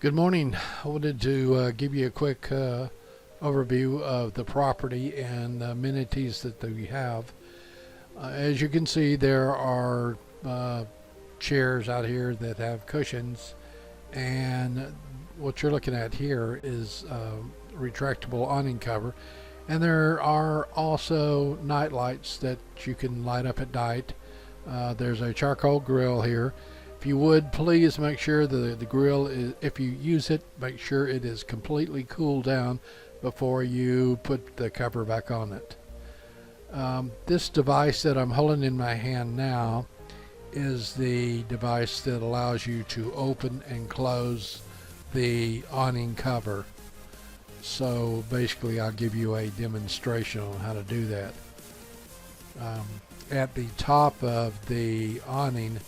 Good morning. I wanted to give you a quick overview of the property and the amenities that we have. As you can see, there are chairs out here that have cushions, and what you're looking at here is retractable awning cover. And there are also night lights that you can light up at night. There's a charcoal grill here. If you would, please make sure the grill is, if you use it, make sure it is completely cooled down before you put the cover back on it. This device that I'm holding in my hand now is the device that allows you to open and close the awning cover. So basically I'll give you a demonstration on how to do that. At the top of the awning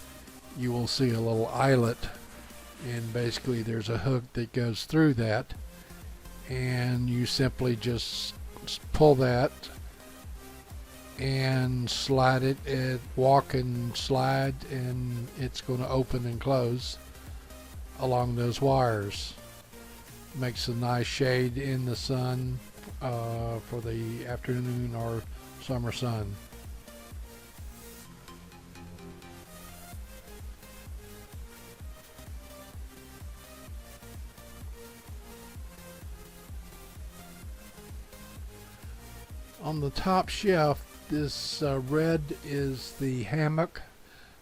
you will see a little eyelet, and basically there's a hook that goes through that, and you simply just pull that and slide it and walk and slide, and it's going to open and close along those wires. Makes a nice shade in the sun for the afternoon or summer sun. On the top shelf, this red is the hammock.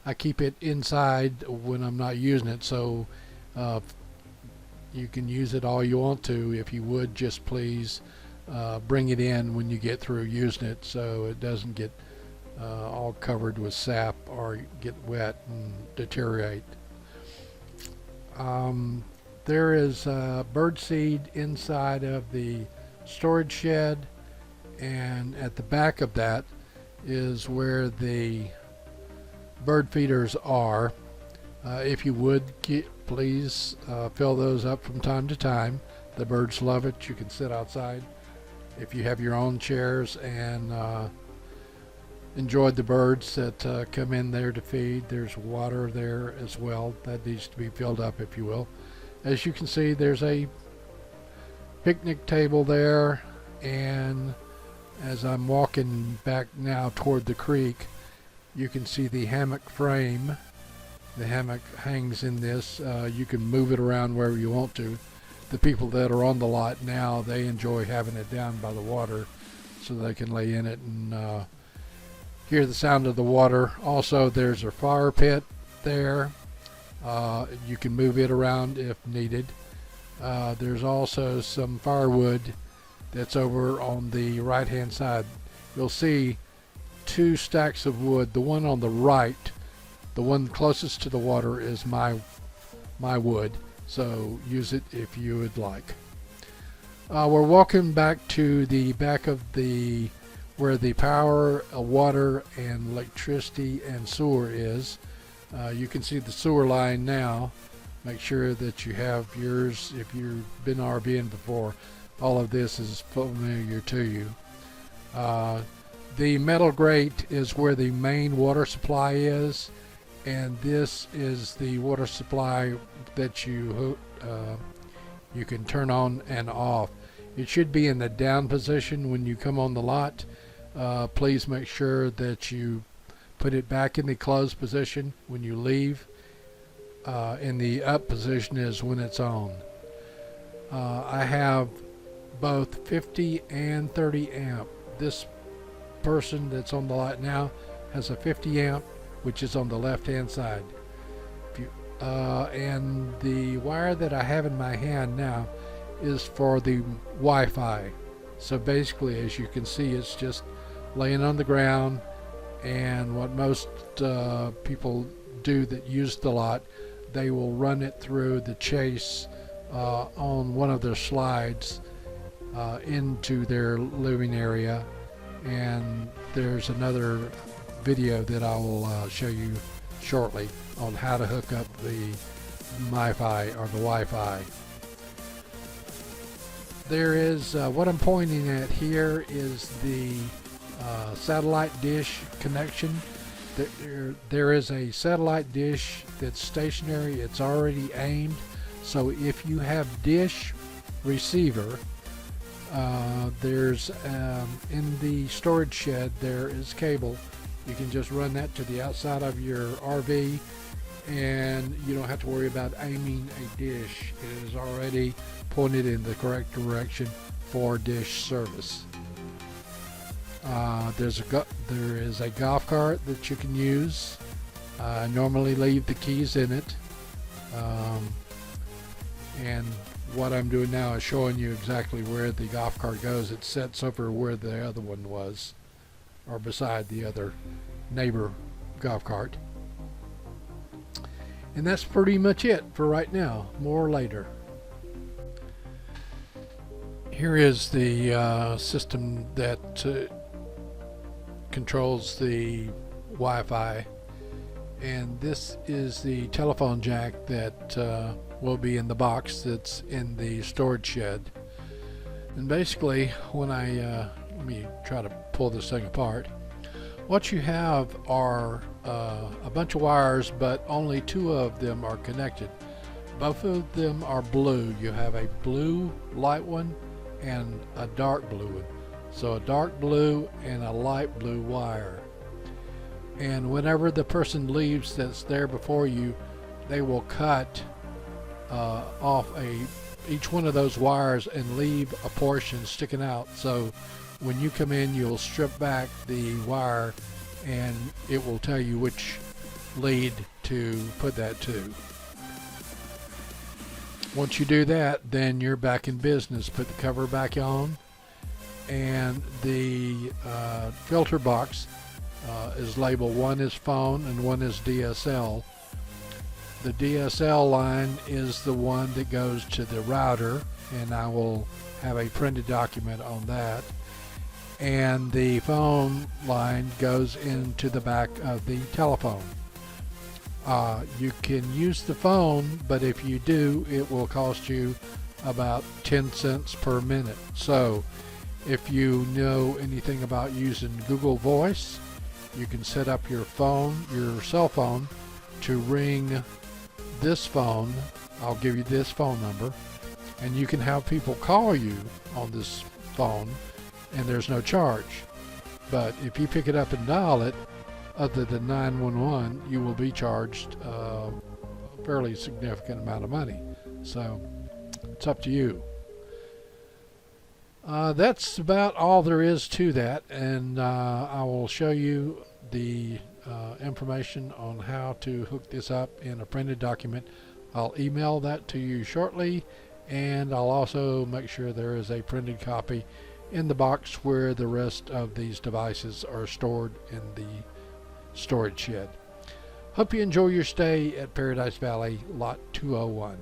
I keep it inside when I'm not using it, so you can use it all you want to. If you would, just please bring it in when you get through using it so it doesn't get all covered with sap or get wet and deteriorate. There is bird seed inside of the storage shed, and at the back of that is where the bird feeders are. If you would, please fill those up from time to time. The birds love it. You can sit outside if you have your own chairs and enjoy the birds that come in there to feed. There's water there as well that needs to be filled up, if you will. As you can see, there's a picnic table there, and as I'm walking back now toward the creek, you can see the hammock frame. The hammock hangs in this. You can move it around wherever you want to. The people that are on the lot now, they enjoy having it down by the water so they can lay in it and hear the sound of the water. Also, there's a fire pit there. You can move it around if needed. There's also some firewood that's over on the right hand side. You'll see two stacks of wood. The one on the right, the one closest to the water, is my wood, so use it if you would like. We're walking back to the back of the where the power, water, and electricity and sewer is. You can see the sewer line now. Make sure that you have yours if you've been RVing before. All of this is familiar to you. The metal grate is where the main water supply is, and this is the water supply that you can turn on and off. It should be in the down position when you come on the lot. Please make sure that you put it back in the closed position when you leave. In the up position is when it's on. I have both 50 and 30 amp. This person that's on the lot now has a 50 amp, which is on the left hand side. And the wire that I have in my hand now is for the Wi-Fi. So basically, as you can see, it's just laying on the ground, and what most people do that use the lot, they will run it through the chase on one of their slides into their living area. And there's another video that I will show you shortly on how to hook up the MiFi or the Wi-Fi. There is what I'm pointing at here is the satellite dish connection. There is a satellite dish that's stationary. It's already aimed So if you have dish receiver, there's in the storage shed there is cable. You can just run that to the outside of your RV, and you don't have to worry about aiming a dish. It is already pointed in the correct direction for dish service. There is a golf cart that you can use. I normally leave the keys in it, and what I'm doing now is showing you exactly where the golf cart goes. It sits over where the other one was, or beside the other neighbor golf cart. And that's pretty much it for right now. More later. Here is the system that controls the Wi-Fi, and this is the telephone jack that will be in the box that's in the storage shed. And basically, when let me try to pull this thing apart. What you have are a bunch of wires, but only two of them are connected. Both of them are blue. You have a blue light one and a dark blue one. So a dark blue and a light blue wire. And whenever the person leaves that's there before you, they will cut off each one of those wires and leave a portion sticking out. So when you come in, you'll strip back the wire and it will tell you which lead to put that to. Once you do that, then you're back in business. Put the cover back on, and the filter box is labeled, one is phone and one is DSL. The DSL line is the one that goes to the router, and I will have a printed document on that. And the phone line goes into the back of the telephone. You can use the phone, but if you do, it will cost you about 10 cents per minute. So if you know anything about using Google Voice, you can set up your cell phone to ring this phone. I'll give you this phone number, and you can have people call you on this phone, and there's no charge. But if you pick it up and dial it, other than 911, you will be charged a fairly significant amount of money. So it's up to you. That's about all there is to that, and I will show you the information on how to hook this up in a printed document. I'll email that to you shortly, and I'll also make sure there is a printed copy in the box where the rest of these devices are stored in the storage shed. Hope you enjoy your stay at Paradise Valley, Lot 201.